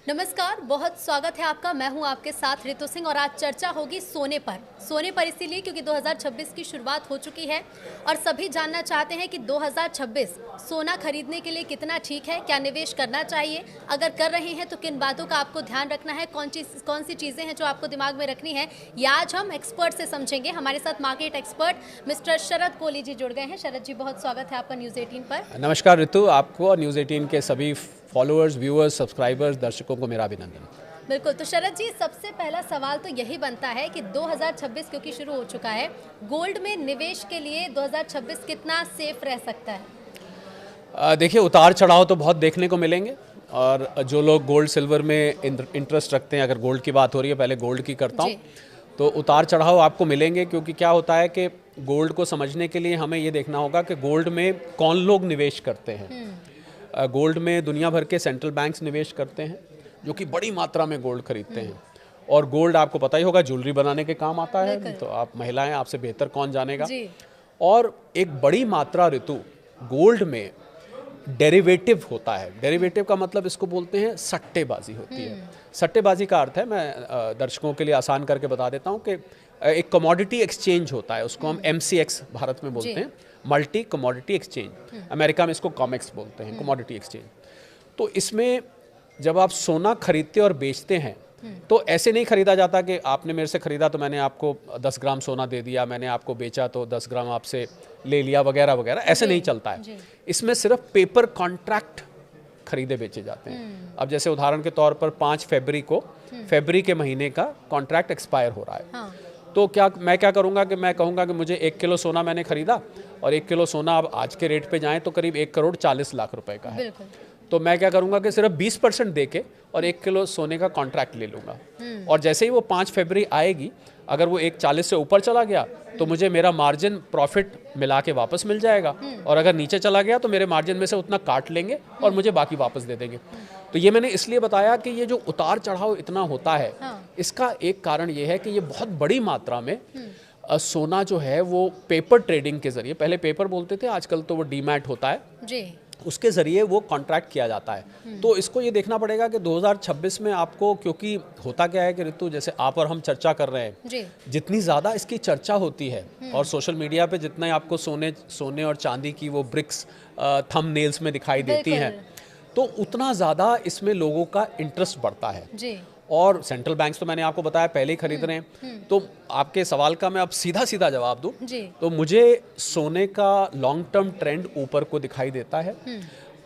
नमस्कार, बहुत स्वागत है आपका। मैं हूं आपके साथ ऋतु सिंह और आज चर्चा होगी सोने पर इसीलिए क्योंकि 2026 की शुरुआत हो चुकी है और सभी जानना चाहते हैं कि 2026 सोना खरीदने के लिए कितना ठीक है, क्या निवेश करना चाहिए, अगर कर रहे हैं तो किन बातों का आपको ध्यान रखना है, कौन सी चीज़ें हैं जो आपको दिमाग में रखनी है, ये आज हम एक्सपर्ट से समझेंगे। हमारे साथ मार्केट एक्सपर्ट मिस्टर शरद कोहली जी जुड़ गए हैं। शरद जी, बहुत स्वागत है आपका न्यूज़ 18 पर। नमस्कार ऋतु, आपको और न्यूज़ 18 के सभी फॉलोअर्स, व्यूअर्स, सब्सक्राइबर्स, दर्शकों को मेरा अभिनंदन। बिल्कुल, तो शरद जी, सबसे पहला सवाल तो यही बनता है कि 2026 क्योंकि शुरू हो चुका है, गोल्ड में निवेश के लिए 2026 कितना सेफ रह सकता है? देखिए, उतार चढ़ाव तो बहुत देखने को मिलेंगे और जो लोग गोल्ड सिल्वर में इंटरेस्ट रखते हैं, अगर गोल्ड की बात हो रही है, पहले गोल्ड की करता हूँ, तो उतार चढ़ाव आपको मिलेंगे। क्योंकि क्या होता है कि गोल्ड को समझने के लिए हमें ये देखना होगा कि गोल्ड में कौन लोग निवेश करते हैं। गोल्ड में दुनिया भर के सेंट्रल बैंक्स निवेश करते हैं जो कि बड़ी मात्रा में गोल्ड खरीदते हैं। और गोल्ड आपको पता ही होगा ज्वेलरी बनाने के काम आता है, तो आप महिलाएं, आपसे बेहतर कौन जानेगा। और एक बड़ी मात्रा ऋतु गोल्ड में डेरिवेटिव होता है। डेरिवेटिव का मतलब इसको बोलते हैं सट्टेबाजी होती है। सट्टेबाजी का अर्थ है, मैं दर्शकों के लिए आसान करके बता देता हूँ कि एक कमोडिटी एक्सचेंज होता है, उसको हम MCX भारत में बोलते हैं, मल्टी कमोडिटी एक्सचेंज। अमेरिका में इसको कॉमेक्स बोलते हैं, कमोडिटी एक्सचेंज। तो इसमें जब आप सोना खरीदते और बेचते हैं तो ऐसे नहीं खरीदा जाता कि आपने मेरे से खरीदा तो मैंने आपको 10 ग्राम सोना दे दिया, मैंने आपको बेचा तो 10 ग्राम आपसे ले लिया, वगैरह वगैरह। ऐसे नहीं चलता है। इसमें सिर्फ पेपर कॉन्ट्रैक्ट खरीदे बेचे जाते हैं। अब जैसे उदाहरण के तौर पर 5 फरवरी को, फरवरी के महीने का कॉन्ट्रैक्ट एक्सपायर हो रहा है। तो मैं क्या करूंगा कि मैं कहूंगा कि मुझे 1 किलो सोना मैंने खरीदा और 1 किलो सोना अब आज के रेट पे जाएं तो करीब 1 करोड़ 40 लाख रुपए का है। तो मैं क्या करूंगा कि सिर्फ 20% दे के और 1 किलो सोने का कॉन्ट्रैक्ट ले लूंगा। और जैसे ही वो 5 फरवरी आएगी, अगर वो 1.40 से ऊपर चला गया तो मुझे मेरा मार्जिन प्रॉफिट मिला के वापस मिल जाएगा, और अगर नीचे चला गया तो मेरे मार्जिन में से उतना काट लेंगे और मुझे बाकी वापस दे देंगे। तो ये मैंने इसलिए बताया कि ये जो उतार चढ़ाव इतना होता है, इसका एक कारण ये है कि ये बहुत बड़ी मात्रा में सोना जो है वो पेपर ट्रेडिंग के जरिए, पहले पेपर बोलते थे, आजकल तो वो डीमैट होता है, उसके ज़रिए वो कॉन्ट्रैक्ट किया जाता है। तो इसको ये देखना पड़ेगा कि 2026 में आपको, क्योंकि होता क्या है कि ऋतु, जैसे आप और हम चर्चा कर रहे हैं, जितनी ज़्यादा इसकी चर्चा होती है और सोशल मीडिया पे जितना आपको सोने और चांदी की वो ब्रिक्स थंबनेल्स में दिखाई देती हैं, तो उतना ज़्यादा इसमें लोगों का इंटरेस्ट बढ़ता है। और सेंट्रल बैंक्स तो मैंने आपको बताया पहले ही खरीद रहे हैं। तो आपके सवाल का मैं अब सीधा सीधा जवाब दूं तो मुझे सोने का लॉन्ग टर्म ट्रेंड ऊपर को दिखाई देता है।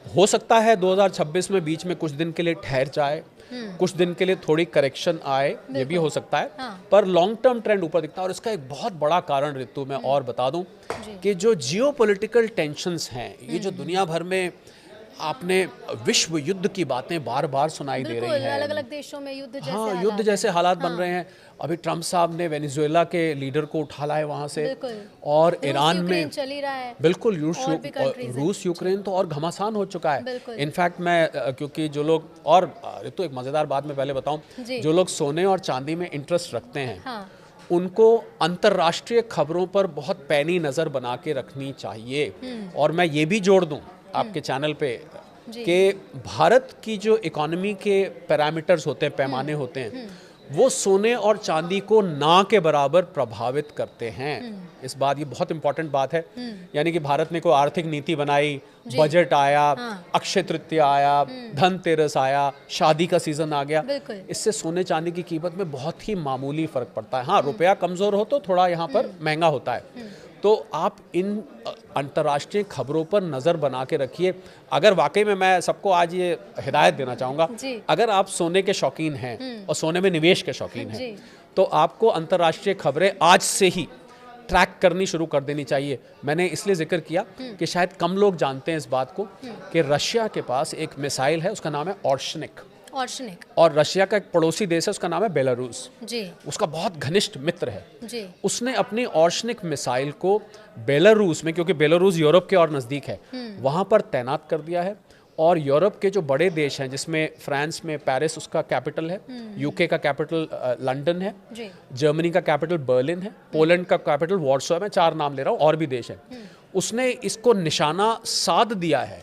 हो सकता है 2026 में बीच में कुछ दिन के लिए ठहर जाए, कुछ दिन के लिए थोड़ी करेक्शन आए, ये भी हो सकता है, पर लॉन्ग टर्म ट्रेंड ऊपर दिखता है। और इसका एक बहुत बड़ा कारण ऋतु मैं और बता दूं कि जो जियोपॉलिटिकल टेंशंस हैं, ये जो दुनिया भर में आपने विश्व युद्ध की बातें बार बार सुनाई दे रही हैं, अलग अलग देशों में युद्ध जैसे युद्ध जैसे हालात बन रहे हैं। अभी ट्रम्प साहब ने वेनेजुएला के लीडर को उठा लाया वहां से, और ईरान में चल ही रहा है। बिल्कुल, रूस यूक्रेन तो और घमासान हो चुका है। इनफैक्ट मैं, क्योंकि जो लोग, और तो एक मजेदार बात मैं पहले बताऊं, जो लोग सोने और चांदी में इंटरेस्ट रखते हैं, उनको अंतर्राष्ट्रीय खबरों पर बहुत पैनी नजर बना के रखनी चाहिए। और मैं ये भी जोड़ दूं आपके चैनल पे कि भारत की जो इकोनॉमी के पैरामीटर्स होते हैं, पैमाने होते हैं, वो सोने और चांदी को ना के बराबर प्रभावित करते हैं। इस बात, ये बहुत इंपॉर्टेंट बात है। यानी कि भारत ने कोई आर्थिक नीति बनाई, बजट आया, अक्षय तृतीया आया, धनतेरस आया, शादी का सीजन आ गया, इससे सोने चांदी की कीमत में बहुत ही मामूली फर्क पड़ता है। हाँ, रुपया कमजोर हो तो थोड़ा यहाँ पर महंगा होता है। तो आप इन अंतर्राष्ट्रीय खबरों पर नज़र बना के रखिए। अगर वाकई में, मैं सबको आज ये हिदायत देना चाहूँगा, अगर आप सोने के शौकीन हैं और सोने में निवेश के शौकीन हैं, तो आपको अंतर्राष्ट्रीय खबरें आज से ही ट्रैक करनी शुरू कर देनी चाहिए। मैंने इसलिए जिक्र किया कि शायद कम लोग जानते हैं इस बात को कि रशिया के पास एक मिसाइल है, उसका नाम है ऑर्शनिक। और रशिया का एक पड़ोसी देश है, उसका नाम है बेलारूस, उसका बहुत घनिष्ठ मित्र है। उसने अपनी ऑर्शनिक मिसाइल को बेलारूस में, क्योंकि बेलारूस यूरोप के और नज़दीक है, वहाँ पर तैनात कर दिया है। और यूरोप के जो बड़े देश हैं, जिसमें फ्रांस में पेरिस उसका कैपिटल है, यूके का कैपिटल लंदन है, जर्मनी का कैपिटल बर्लिन है, पोलैंड का कैपिटल वॉर्सो है, मैं 4 नाम ले रहा हूँ, और भी देश हैं, उसने इसको निशाना साध दिया है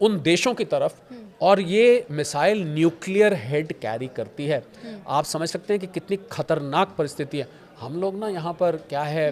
उन देशों की तरफ और ये मिसाइल न्यूक्लियर हेड कैरी करती है। आप समझ सकते हैं कि कितनी खतरनाक परिस्थिति है। हम लोग ना यहाँ पर क्या है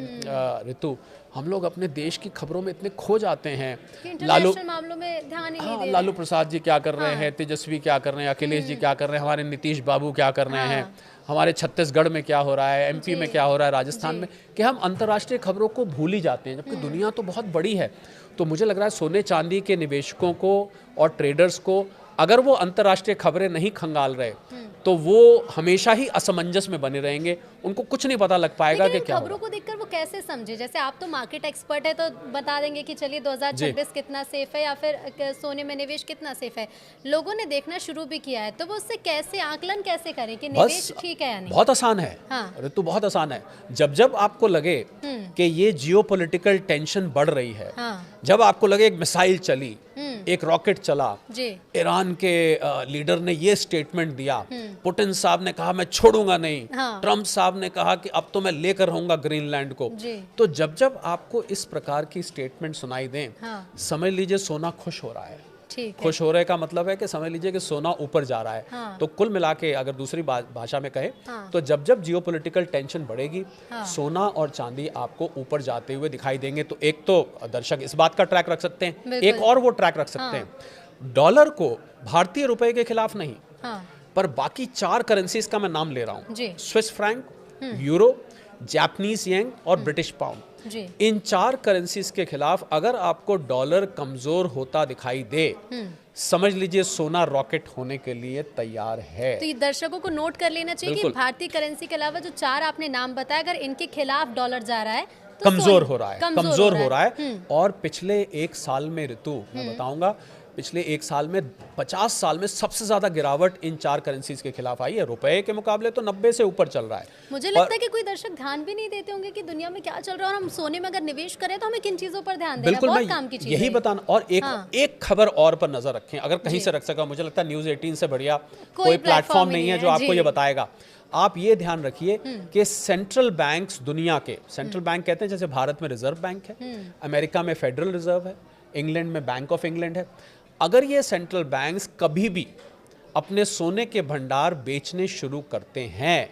ऋतु, हम लोग अपने देश की खबरों में इतने खो जाते हैं। मामलों में ध्यान ही नहीं दे लालू प्रसाद जी क्या कर रहे हैं, तेजस्वी क्या कर रहे हैं, अखिलेश जी क्या कर रहे हैं, हमारे नीतीश बाबू क्या कर रहे हैं, हमारे छत्तीसगढ़ में क्या हो रहा है, एमपी में क्या हो रहा है, राजस्थान में, कि हम अंतर्राष्ट्रीय खबरों को भूल ही जाते हैं, जबकि दुनिया तो बहुत बड़ी है। तो मुझे लग रहा है सोने चांदी के निवेशकों को और ट्रेडर्स को अगर वो अंतर्राष्ट्रीय खबरें नहीं खंगाल रहे तो वो हमेशा ही असमंजस में बने रहेंगे, उनको कुछ नहीं पता लग पाएगा कि क्या खबरों को देखकर वो कैसे समझे। जैसे आप तो मार्केट एक्सपर्ट है, तो बता देंगे कि चलिए 2026 कितना सेफ है या फिर सोने में निवेश कितना सेफ है। लोगों ने देखना शुरू भी किया है, तो वो उससे कैसे आकलन कैसे करें कि निवेश ठीक है या नहीं? बहुत आसान है ऋतु, बहुत आसान है। जब जब आपको लगे कि ये जियोपॉलिटिकल टेंशन बढ़ रही है, जब आपको लगे एक मिसाइल चली, एक रॉकेट चला, ईरान के लीडर ने ये स्टेटमेंट दिया, पुतिन साहब ने कहा मैं छोड़ूंगा नहीं, ट्रंप साहब ने कहा कि अब तो मैं लेकर रहूंगा ग्रीनलैंड को, तो जब जब आपको इस प्रकार की स्टेटमेंट सुनाई दें, समझ लीजिए सोना खुश हो रहा है। खुश हो रहे का मतलब है कि समझ लीजिए कि सोना ऊपर जा रहा है। तो कुल मिला के अगर दूसरी भाषा में कहें तो जब जब जियोपॉलिटिकल टेंशन बढ़ेगी, सोना और चांदी आपको ऊपर जाते हुए दिखाई देंगे। तो एक तो दर्शक इस बात का ट्रैक रख सकते हैं, एक और वो ट्रैक रख सकते हैं, डॉलर को भारतीय रुपए के खिलाफ नहीं, पर बाकी 4 करेंसीज का मैं नाम ले रहा हूँ, Swiss franc, euro, Japanese yen और ब्रिटिश पाउंड। इन 4 करेंसीज के खिलाफ अगर आपको डॉलर कमजोर होता दिखाई दे, समझ लीजिए सोना रॉकेट होने के लिए तैयार है। तो ये दर्शकों को नोट कर लेना चाहिए कि भारतीय करेंसी के अलावा जो 4 आपने नाम बताया, अगर इनके खिलाफ डॉलर जा रहा है तो कमजोर हो रहा है। और पिछले 1 साल में ऋतु मैं बताऊंगा, पिछले 1 साल में 50 साल में सबसे ज्यादा गिरावट इन 4 करेंसीज के खिलाफ आई है। रुपए के मुकाबले तो 90 से ऊपर चल रहा है। मुझे लगता है कि कोई दर्शक ध्यान भी नहीं देते होंगे कि दुनिया में क्या चल रहा है, और हम सोने में अगर निवेश करें तो हमें किन चीजों पर ध्यान देना है। बिल्कुल, मैं काम की चीज यही बताना। और एक खबर और पर नजर रखें, अगर कहीं से रख सका, मुझे लगता है न्यूज़ 18 से बढ़िया कोई प्लेटफॉर्म नहीं है जो आपको ये बताएगा। आप ये ध्यान रखिए कि सेंट्रल बैंक्स दुनिया के, सेंट्रल बैंक कहते हैं जैसे भारत में रिजर्व बैंक है, अमेरिका में फेडरल रिजर्व है, इंग्लैंड में बैंक ऑफ इंग्लैंड है, अगर ये सेंट्रल बैंक्स कभी भी अपने सोने के भंडार बेचने शुरू करते हैं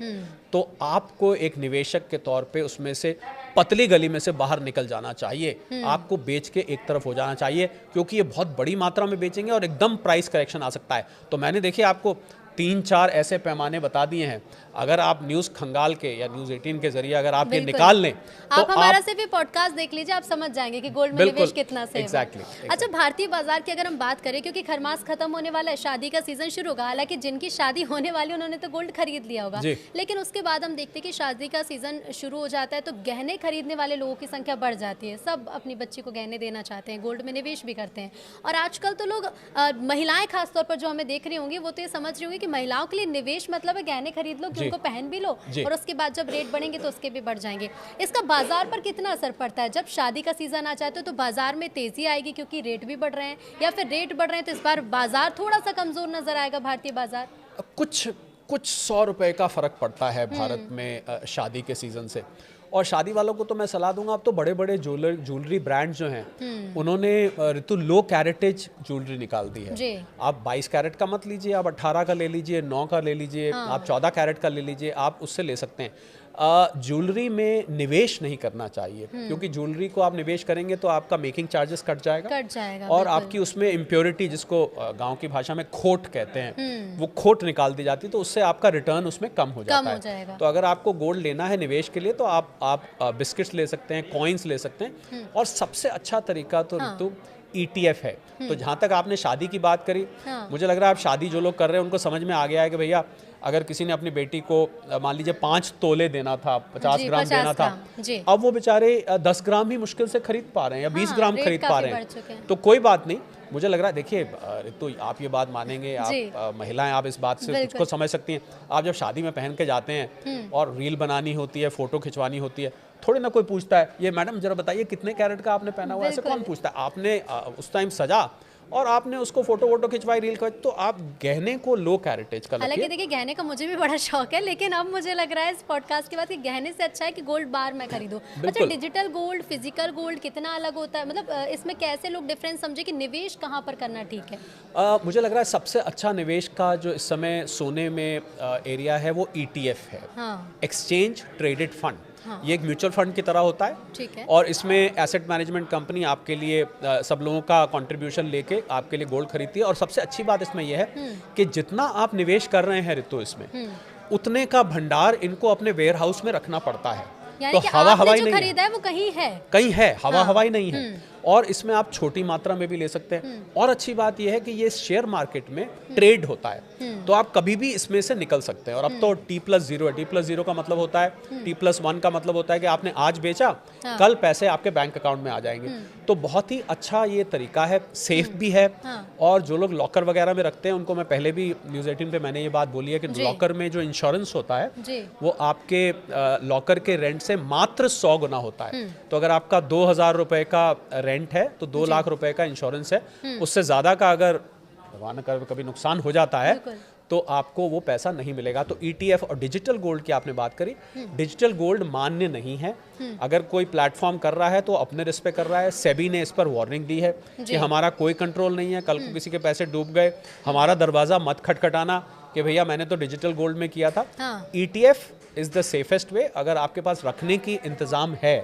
तो आपको एक निवेशक के तौर पे उसमें से पतली गली में से बाहर निकल जाना चाहिए। आपको बेच के एक तरफ हो जाना चाहिए, क्योंकि ये बहुत बड़ी मात्रा में बेचेंगे और एकदम प्राइस करेक्शन आ सकता है। तो मैंने देखिए आपको 3-4 ऐसे पैमाने बता दिए हैं। अगर आप न्यूज़ खंगाल के या न्यूज़ 18 के जरिए अगर आप ये निकाल लें तो आप हमारा सिर्फ ये पॉडकास्ट देख लीजिए, आप समझ जाएंगे कि गोल्ड में निवेश कितना सेफ है। अच्छा, भारतीय बाजार की अगर हम बात करें, क्योंकि खरमास खत्म होने वाला है, शादी का सीजन शुरू होगा। हालांकि जिनकी शादी होने वाली उन्होंने तो गोल्ड खरीद लिया होगा, लेकिन उसके बाद हम देखते हैं कि शादी का सीजन शुरू हो जाता है तो गहने खरीदने वाले लोगों की संख्या बढ़ जाती है। सब अपनी बच्ची को गहने देना चाहते हैं, गोल्ड में निवेश भी करते हैं। और आजकल तो लोग, महिलाएं खासतौर पर जो हमें देख रही होंगी, वो तो ये समझ रही होंगी कि महिलाओं के लिए निवेश मतलब है गहने खरीद लो कि उनको पहन भी लो, और उसके बाद जब रेट बढ़ेंगे तो उसके भी बढ़ जाएंगे। इसका बाजार पर कितना असर पड़ता है? जब शादी का सीजन आ जाता है तो बाजार में तेजी आएगी क्योंकि रेट भी बढ़ रहे हैं, या फिर रेट बढ़ रहे हैं तो इस बार बाजार थोड़ा सा कमजोर नजर आएगा भारतीय बाजार? कुछ 100 रुपए का फर्क पड़ता है भारत में शादी के सीजन से। और शादी वालों को तो मैं सलाह दूंगा, अब तो बड़े बड़े ज्वेलरी ब्रांड जो हैं उन्होंने ऋतु लो कैरेटेज ज्वेलरी निकाल दी है। आप 22 कैरेट का मत लीजिए, आप 18 का ले लीजिए, 9 का ले लीजिए, आप 14 कैरेट का ले लीजिए, आप उससे ले सकते हैं। ज्वेलरी में निवेश नहीं करना चाहिए, क्योंकि ज्वेलरी को आप निवेश करेंगे तो आपका मेकिंग चार्जेस कट जाएगा और आपकी उसमें इम्प्योरिटी, जिसको गांव की भाषा में खोट कहते हैं, वो खोट निकाल दी जाती है, तो उससे आपका रिटर्न उसमें कम हो जाता है। तो अगर आपको गोल्ड लेना है निवेश के लिए तो आप बिस्किट्स ले सकते हैं, कॉइन्स ले सकते हैं, और सबसे अच्छा तरीका तो ऋतु ETF है। तो जहाँ तक आपने शादी की बात करी, मुझे लग रहा है आप शादी जो लोग कर रहे हैं उनको समझ में आ गया है कि भैया अगर किसी ने अपनी बेटी को मान लीजिए 5 तोले देना था, 50 ग्राम देना था, अब वो बेचारे 10 ग्राम ही मुश्किल से खरीद पा रहे हैं या 20 ग्राम खरीद पा रहे हैं। तो कोई बात नहीं, मुझे लग रहा है, देखिए तो आप ये बात मानेंगे, आप महिलाएं, आप इस बात से कुछ को समझ सकती हैं। आप जब शादी में पहन के जाते हैं और रील बनानी होती है, फोटो खिंचवानी होती है, थोड़ी ना कोई पूछता है ये मैडम जरा बताइए कितने कैरेट का आपने पहना हुआ, ऐसे कौन पूछता है। आपने उस टाइम सजा और आपने उसको फोटो वोटो खिंचवाई, रील खिंचवाई, तो आप गहने को लो कैरेटेज का हालांकि रखिए। देखिए गहने का मुझे भी बड़ा शौक है, लेकिन अब मुझे लग रहा है इस पॉडकास्ट के बाद कि गहने से अच्छा है कि गोल्ड बार मैं खरीदूं। अच्छा, डिजिटल गोल्ड, फिजिकल गोल्ड कितना अलग होता है, मतलब इसमें कैसे लोग डिफरेंस समझे कि निवेश कहाँ पर करना ठीक है? मुझे लग रहा है सबसे अच्छा निवेश का जो इस समय सोने में एरिया है वो ETF है, एक्सचेंज ट्रेडेड फंड। ये एक म्यूचुअल फंड की तरह होता है, ठीक है। और इसमें एसेट मैनेजमेंट कंपनी आपके लिए सब लोगों का कंट्रीब्यूशन लेके आपके लिए गोल्ड खरीदती है। और सबसे अच्छी बात इसमें यह है कि जितना आप निवेश कर रहे हैं ऋतु इसमें, उतने का भंडार इनको अपने वेयर हाउस में रखना पड़ता है। यानी कि आपने जो खरीदा है वो कहीं है, हवाई नहीं है। और इसमें आप छोटी मात्रा में भी ले सकते हैं। और अच्छी बात यह है कि ये शेयर मार्केट में ट्रेड होता है, तो आप कभी भी इसमें से निकल सकते हैं। और अब तो T+0 है। T+0 का मतलब होता है, T+1 का मतलब होता है कि आपने आज बेचा, कल पैसे आपके बैंक अकाउंट में आ जाएंगे। तो बहुत ही अच्छा ये तरीका है, सेफ भी है। और जो लोग लॉकर वगैरह में रखते हैं, उनको मैं पहले भी न्यूज़ 18 पे मैंने ये बात बोली है कि लॉकर में जो इंश्योरेंस होता है वो आपके लॉकर के रेंट से मात्र 100 गुना होता है। तो अगर आपका 2,000 रुपए का रेंट है तो 2 लाख रुपए का इंश्योरेंस है। उससे ज्यादा का अगर भगवान न करे कभी नुकसान हो जाता है तो आपको वो पैसा नहीं मिलेगा। तो ETF और डिजिटल गोल्ड की आपने बात करी, डिजिटल गोल्ड मान्य नहीं है। अगर कोई प्लेटफॉर्म कर रहा है तो अपने रिस्क पे कर रहा है। सेबी ने इस पर वार्निंग दी है कि हमारा कोई कंट्रोल नहीं है, कल को किसी के पैसे डूब गए, हमारा दरवाजा मत खटखटाना कि भैया मैंने तो डिजिटल गोल्ड में किया था। ETF is the safest way. अगर आपके पास रखने की इंतजाम है,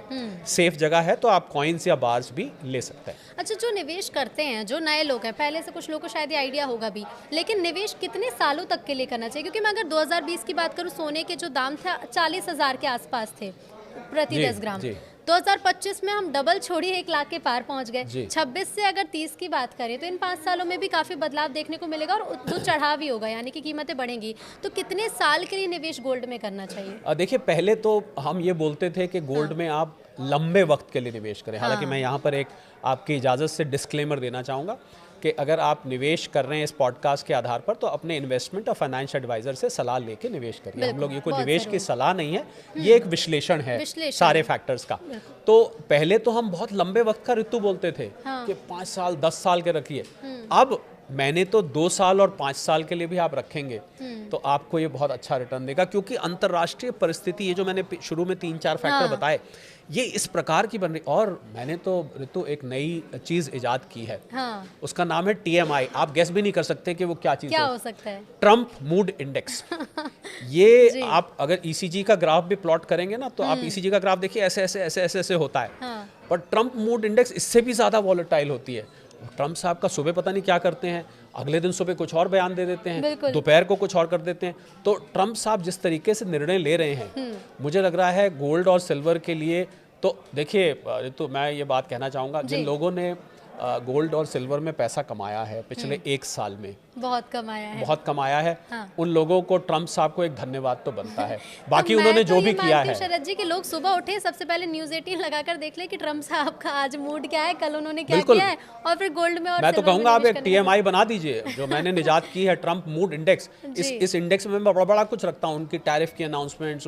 सेफ जगह है, तो आप कॉइन्स या बार्स भी ले सकते हैं। अच्छा, जो निवेश करते हैं, जो नए लोग हैं, पहले से कुछ लोगों को शायद ये आइडिया होगा भी, लेकिन निवेश कितने सालों तक के लिए करना चाहिए? क्योंकि मैं अगर 2020 की बात करूं, सोने के जो दाम थे 40,000 के आसपास थे प्रति 10 ग्राम। 2025 में हम डबल छोड़िए 1 लाख के पार पहुंच गए। 26 से अगर 30 की बात करें तो इन 5 सालों में भी काफी बदलाव देखने को मिलेगा और जो चढ़ाव भी होगा, यानी कि कीमतें बढ़ेंगी। तो कितने साल के लिए निवेश गोल्ड में करना चाहिए? देखिए, पहले तो हम ये बोलते थे कि गोल्ड में आप लंबे वक्त के लिए निवेश करें। हालांकि मैं यहाँ पर एक आपकी इजाज़त से डिस्क्लेमर देना चाहूँगा कि अगर आप निवेश कर रहे हैं इस पॉडकास्ट के आधार पर, तो अपने इन्वेस्टमेंट और फाइनेंशियल एडवाइजर से सलाह लेके निवेश करिए। हम लोग ये कोई निवेश की सलाह नहीं है, ये एक विश्लेषण है सारे फैक्टर्स का। तो पहले तो हम बहुत लंबे वक्त का ऋतु बोलते थे कि 5 साल 10 साल के रखिए। अब मैंने तो 2 साल और 5 साल के लिए भी आप रखेंगे तो आपको ये बहुत अच्छा रिटर्न देगा, क्योंकि अंतर्राष्ट्रीय परिस्थिति, ये जो मैंने शुरू में 3-4 फैक्टर बताए, ये इस प्रकार की बन रही। और मैंने तो ऋतु एक नई चीज इजाद की है, उसका नाम है TMI। आप गेस भी नहीं कर सकते कि वो क्या चीज हो सकता है। Trump mood index. ये आप अगर ECG का ग्राफ भी प्लॉट करेंगे ना, तो आप ECG का ग्राफ देखिए, ऐसे ऐसे ऐसे ऐसे ऐसे होता है। पर ट्रम्प मूड इंडेक्स इससे भी ज्यादा वॉलेटाइल होती है। ट्रम्प साहब का सुबह पता नहीं क्या करते हैं, अगले दिन सुबह कुछ और बयान दे देते हैं, दोपहर को कुछ और कर देते हैं। तो ट्रम्प साहब जिस तरीके से निर्णय ले रहे हैं, मुझे लग रहा है गोल्ड और सिल्वर के लिए। तो देखिए, तो मैं ये बात कहना चाहूँगा, जिन लोगों ने गोल्ड और सिल्वर में पैसा कमाया है पिछले 1 साल में, बहुत कमाया है, उन लोगों को ट्रम्प साहब को एक धन्यवाद तो बनता है। बाकी उन्होंने जो भी किया है, शरद जी, कि लोग सुबह उठे सबसे पहले न्यूज़ 18 लगाकर देख ले कि ट्रम्प साहब का आज मूड क्या है, कल उन्होंने क्या किया है, और फिर गोल्ड में। और मैं तो कहूंगा आप एक TMI बना दीजिए, जो मैंने निजात की है, ट्रम्प मूड इंडेक्स। इस इंडेक्स में मैं बड़ा कुछ रखता हूँ, उनकी टैरिफ की अनाउंसमेंट्स,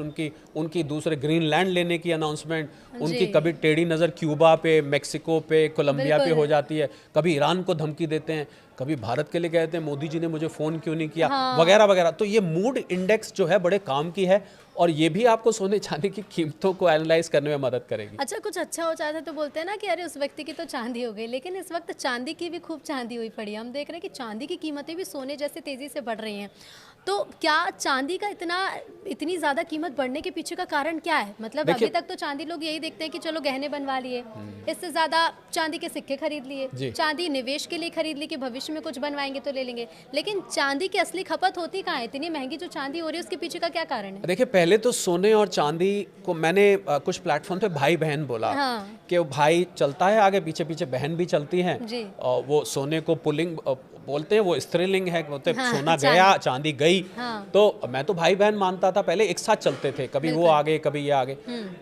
उनकी दूसरे ग्रीनलैंड लेने की अनाउंसमेंट, उनकी कभी टेढ़ी नजर क्यूबा पे, मेक्सिको पे, कोलंबिया पे हो जाती है, कभी ईरान को धमकी देते हैं, कभी भारत के लिए कहते हैं मोदी जी ने मुझे फोन क्यों नहीं किया, वगैरह वगैरह। तो ये मूड इंडेक्स जो है बड़े काम की है, और ये भी आपको सोने चांदी की कीमतों को एनालाइज करने में मदद करेगी। अच्छा, कुछ अच्छा हो जाता है तो बोलते हैं ना कि अरे उस व्यक्ति की तो चांदी हो गई, लेकिन इस वक्त चांदी की भी खूब चांदी हुई पड़ी है। हम देख रहे हैं कि चांदी की कीमतें भी सोने जैसे तेजी से बढ़ रही हैं। तो क्या चांदी का इतनी ज्यादा कीमत बढ़ने के पीछे का कारण क्या है? मतलब अभी तक तो चांदी लोग यही देखते हैं कि चलो गहने बनवा लिए, इससे ज्यादा चांदी के सिक्के खरीद लिए, चांदी निवेश के लिए खरीद ली कि भविष्य में कुछ बनवाएंगे तो ले लेंगे। लेकिन चांदी की असली खपत होती कहाँ है? इतनी महंगी जो चांदी हो रही है उसके पीछे का क्या कारण है? देखिए, पहले तो सोने और चांदी को मैंने कुछ प्लेटफॉर्म पे भाई बहन बोला, कि भाई चलता है आगे, पीछे पीछे बहन भी चलती है, और वो सोने को पुलिंग बोलते हैं, वो स्त्रीलिंग है, बोलते सोना गया चांदी गई। तो मैं तो भाई बहन मानता था, पहले एक साथ चलते थे, कभी वो आगे कभी ये आगे।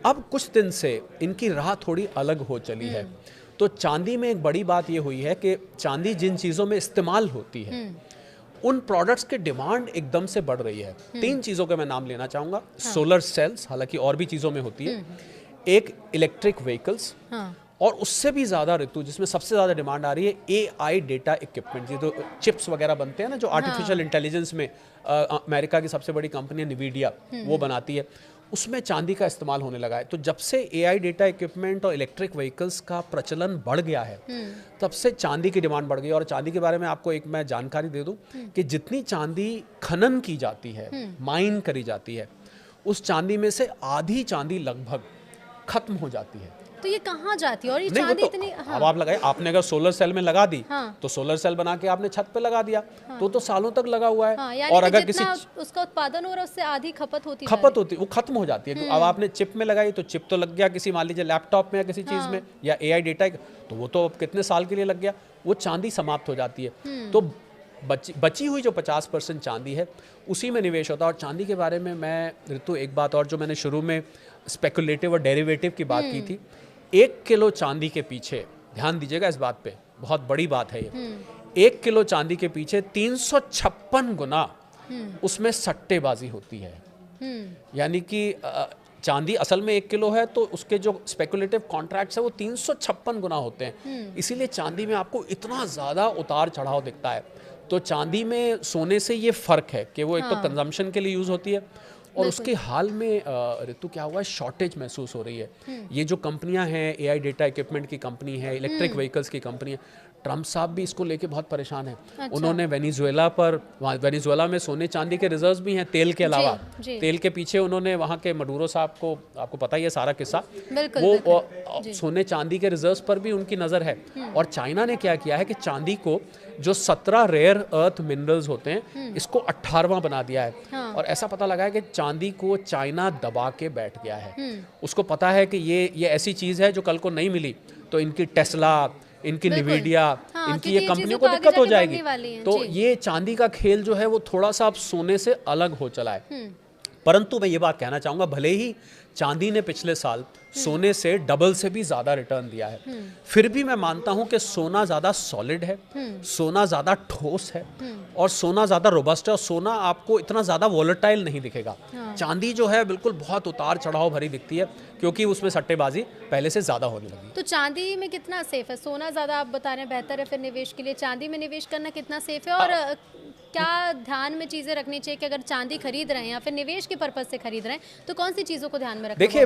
अब कुछ दिन से इनकी राह थोड़ी अलग हो चली है। तो चांदी में एक बड़ी बात ये हुई है कि चांदी जिन चीज़ों में इस्तेमाल होती है, उन प्रोडक्ट्स की डिमांड एकदम से बढ़ रही है। 3 चीज़ों के मैं नाम लेना चाहूँगा। सोलर सेल्स, हालांकि और भी चीज़ों में होती है, एक इलेक्ट्रिक व्हीकल्स, और उससे भी ज़्यादा ऋतु जिसमें सबसे ज़्यादा डिमांड आ रही है AI डेटा इक्विपमेंट, ये तो चिप्स वगैरह बनते हैं ना जो आर्टिफिशियल इंटेलिजेंस में अमेरिका की सबसे बड़ी कंपनी NVIDIA वो बनाती है, उसमें चांदी का इस्तेमाल होने लगा है। तो जब से AI डेटा इक्विपमेंट और इलेक्ट्रिक व्हीकल्स का प्रचलन बढ़ गया है तब से चांदी की डिमांड बढ़ गई। और चांदी के बारे में आपको एक मैं जानकारी दे दूं कि जितनी चांदी खनन की जाती है, माइन करी जाती है, उस चांदी में से आधी चांदी लगभग खत्म हो जाती है। तो ये कहाँ जाती है और ये नहीं, चांदी वो इतनी? हाँ। अब आप लगाए, आपने अगर सोलर सेल में लगा दी हाँ। तो सोलर सेल बना के आपने छत पे लगा दिया तो सालों तक लगा हुआ है। हाँ, यानी और कि अगर जितना किसी उसका उत्पादन हो रहा है उससे आधी खपत होती वो खत्म हो जाती है। अब आपने चिप में लगाई तो चिप तो लग गया किसी, मान लीजिए लैपटॉप में या किसी चीज में, या AI डेटा, तो वो तो कितने साल के लिए लग गया, वो चांदी समाप्त हो जाती है। तो बची हुई जो 50% चांदी है उसी में निवेश होता है। और चांदी के बारे में मैं ऋतु एक बात और, जो मैंने शुरू में स्पेकुलेटिव और डेरिवेटिव की बात की थी, 1 किलो चांदी के पीछे, ध्यान दीजिएगा इस बात पे, बहुत बड़ी बात है ये, 1 किलो चांदी के पीछे 356 गुना उसमें सट्टेबाजी होती है। यानी कि चांदी असल में 1 किलो है तो उसके जो स्पेकुलेटिव कॉन्ट्रैक्ट्स है वो 356 गुना होते हैं। इसीलिए चांदी में आपको इतना ज़्यादा उतार चढ़ाव दिखता है। तो चांदी में सोने से ये फ़र्क है कि वो एक तो कंजम्पशन के लिए यूज़ होती है, और उसके हाल में ऋतु क्या हुआ है, शॉर्टेज महसूस हो रही है। ये जो कंपनियां हैं, AI डेटा इक्विपमेंट की कंपनी है, इलेक्ट्रिक व्हीकल्स की कंपनी है, ट्रम्प साहब भी इसको लेके बहुत परेशान हैं। अच्छा। उन्होंने वेनेजुएला में सोने चांदी के रिजर्व्स भी हैं तेल के अलावा। तेल के पीछे उन्होंने वहाँ के मडूरो साहब को, आपको पता ही है सारा किस्सा, वो सोने चांदी के रिजर्व्स पर भी उनकी नज़र है। और चाइना ने क्या किया है कि चांदी को जो 17 रेयर अर्थ मिनरल्स होते हैं इसको 18वां बना दिया है। हाँ। और ऐसा पता लगा है कि चांदी को चाइना दबा के बैठ गया है। उसको पता है कि ये ऐसी चीज़ है जो कल को नहीं मिली तो इनकी टेस्ला, इनकी NVIDIA, इनकी ये कंपनियों को दिक्कत हो जाएगी। तो ये चांदी का खेल जो है वो थोड़ा सा अब सोने से अलग हो चला है। परंतु मैं ये बात कहना चाहूँगा, भले ही चांदी ने पिछले साल सोने से डबल से भी ज़्यादा रिटर्न दिया है, फिर भी मैं मानता हूँ कि सोना ज़्यादा सॉलिड है, सोना ज़्यादा ठोस है, और सोना ज़्यादा रोबस्ट है, और सोना आपको इतना ज़्यादा वॉलेटाइल नहीं दिखेगा। चांदी जो है बिल्कुल बहुत उतार चढ़ाव भरी दिखती है क्योंकि उसमें सट्टेबाजी पहले से ज़्यादा होने लगी। तो चांदी में कितना सेफ है? सोना ज़्यादा आप बता रहे हैं बेहतर है फिर निवेश के लिए, चांदी में निवेश करना कितना सेफ है? और क्या ध्यान में चीज़ें रखनी चाहिए कि अगर चांदी खरीद रहे हैं या फिर निवेश के पर्पज से खरीद रहे हैं तो कौन सी चीज़ों को ध्यान में रखना? देखिए,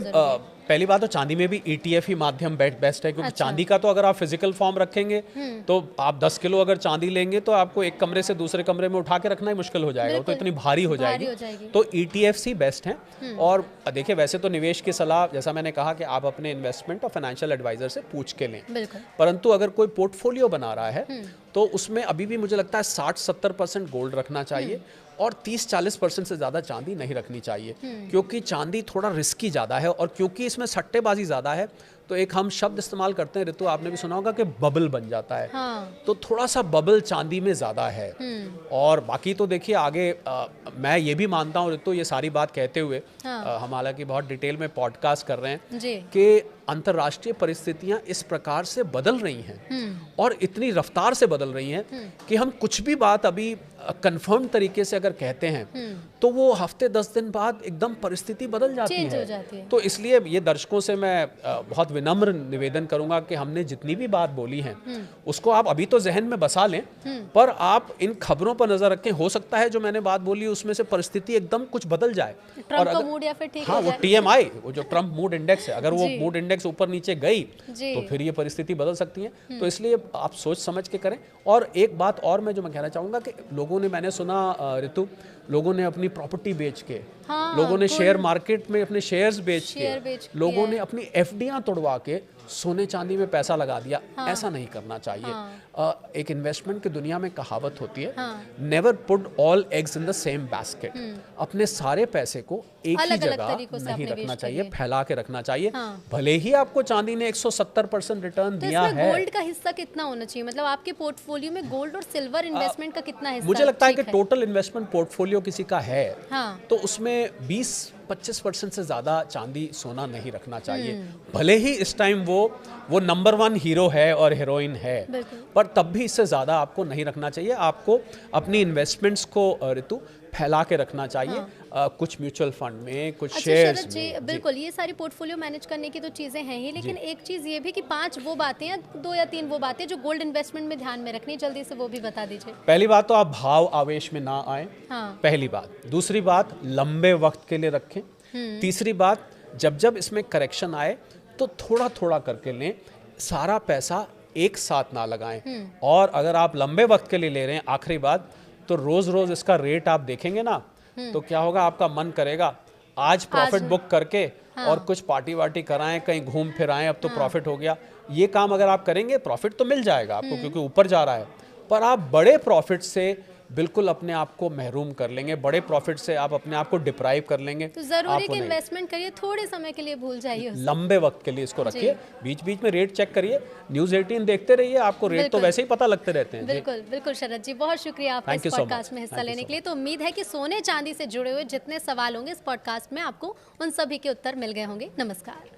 पहली बात तो चांदी में भी ETF ही माध्यम बेस्ट है, क्योंकि चांदी का तो अगर आप फिजिकल फॉर्म रखेंगे तो आप 10 किलो अगर चांदी लेंगे तो आपको एक कमरे से दूसरे कमरे में उठा के रखना ही मुश्किल हो जाएगा, तो इतनी भारी हो जाएगी। तो ETFs ही बेस्ट हैं। और देखिए, वैसे तो निवेश की सलाह, जैसा मैंने कहा, कि आप अपने इन्वेस्टमेंट और फाइनेंशियल एडवाइजर से पूछ के लें। परंतु अगर कोई पोर्टफोलियो बना रहा है तो उसमें अभी भी मुझे लगता है 60-70% गोल्ड रखना चाहिए और 30-40% से ज़्यादा चांदी नहीं रखनी चाहिए, क्योंकि चांदी थोड़ा रिस्की ज़्यादा है। और क्योंकि इसमें सट्टेबाजी ज़्यादा है तो एक हम शब्द इस्तेमाल करते हैं ऋतु, आपने भी सुना होगा, कि बबल बन जाता है। हाँ। तो थोड़ा सा बबल चांदी में ज़्यादा है। और बाकी तो देखिए आगे मैं ये भी मानता हूँ ऋतु, ये सारी बात कहते हुए हम हालांकि बहुत डिटेल में पॉडकास्ट कर रहे हैं कि अंतर्राष्ट्रीय परिस्थितियां इस प्रकार से बदल रही हैं और इतनी रफ्तार से बदल रही हैं कि हम कुछ भी बात अभी कंफर्म तरीके से अगर कहते हैं तो वो हफ्ते 10 दिन बाद एकदम परिस्थिति बदल जाती है। तो इसलिए ये दर्शकों से मैं बहुत विनम्र निवेदन करूंगा कि हमने जितनी भी बात बोली है उसको आप अभी तो जहन में बसा लें, पर आप इन खबरों पर नजर रखें। हो सकता है जो मैंने बात बोली उसमें से परिस्थिति एकदम कुछ बदल जाए, और अगर मूड या फिर ठीक वो TMI, वो जो ट्रम्प मूड इंडेक्स है, अगर वो मूड इंडेक्स ऊपर नीचे गई तो फिर ये परिस्थिति बदल सकती है। तो इसलिए आप सोच समझ के करें। और एक बात और मैं जो मैं कहना चाहूंगा कि लोगों ने, मैंने सुना ऋतु, लोगों ने अपनी प्रॉपर्टी बेच के, लोगों ने शेयर मार्केट में अपने शेयर्स बेच के, लोगों ने अपनी FDयां तोड़वा के सोने चांदी में पैसा लगा दिया। ऐसा नहीं करना चाहिए। एक इन्वेस्टमेंट की दुनिया में कहावत होती है, never put all eggs in the same basket. अपने सारे पैसे को एक ही जगह नहीं रखना चाहिए, फैला के रखना चाहिए। भले ही आपको चांदी ने 170% रिटर्न दिया है। गोल्ड का हिस्सा कितना होना चाहिए? मतलब आपके पोर्टफोलियो में गोल्ड और सिल्वर इन्वेस्टमेंट का कितना हिस्सा? मुझे लगता है कि टोटल इन्वेस्टमेंट पोर्टफोलियो किसी का है तो उसमें 20-25% से ज़्यादा चांदी सोना नहीं रखना चाहिए। भले ही इस टाइम वो नंबर 1 हीरो है और हीरोइन है, पर तब भी इससे ज़्यादा आपको नहीं रखना चाहिए। आपको अपनी इन्वेस्टमेंट्स को ऋतु फैला के रखना चाहिए। कुछ म्यूचुअल फंड में, कुछ अच्छा शेयर्स शरद जी, में। बिल्कुल ये सारी पोर्टफोलियो मैनेज करने की तो चीज़ें हैं ही, लेकिन एक चीज़ ये भी कि 5 वो बातें या 2 या 3 वो बातें जो गोल्ड इन्वेस्टमेंट में ध्यान में रखनी, जल्दी से वो भी बता दीजिए। पहली बात तो आप भाव आवेश में ना आए, हाँ। पहली बात। दूसरी बात, लंबे वक्त के लिए रखें। तीसरी बात, जब जब इसमें करेक्शन आए तो थोड़ा थोड़ा करके लें, सारा पैसा एक साथ ना लगाएं। और अगर आप लंबे वक्त के लिए ले रहे हैं, आखिरी बात, तो रोज रोज इसका रेट आप देखेंगे ना, तो क्या होगा, आपका मन करेगा आज प्रॉफिट बुक करके और कुछ पार्टी वार्टी कराएं, कहीं घूम फिर आएं, अब तो प्रॉफिट हो गया। ये काम अगर आप करेंगे, प्रॉफिट तो मिल जाएगा आपको क्योंकि ऊपर जा रहा है, पर आप बड़े प्रॉफिट से बिल्कुल अपने आप को महरूम कर लेंगे। बड़े प्रॉफिट से आप अपने आप को डिप्राइव कर लेंगे। तो जरूरी है कि इन्वेस्टमेंट करिए, थोड़े समय के लिए भूल जाइए उससे। लंबे वक्त के लिए इसको रखिए, बीच बीच में रेट चेक करिए, न्यूज़ 18 देखते रहिए, आपको रेट तो वैसे ही पता लगते रहते हैं। बिल्कुल बिल्कुल शरद जी, बहुत शुक्रिया आपका इस पॉडकास्ट में हिस्सा लेने के लिए। तो उम्मीद है कि सोने चांदी से जुड़े हुए जितने सवाल होंगे इस पॉडकास्ट में आपको उन सभी के उत्तर मिल गए होंगे। नमस्कार।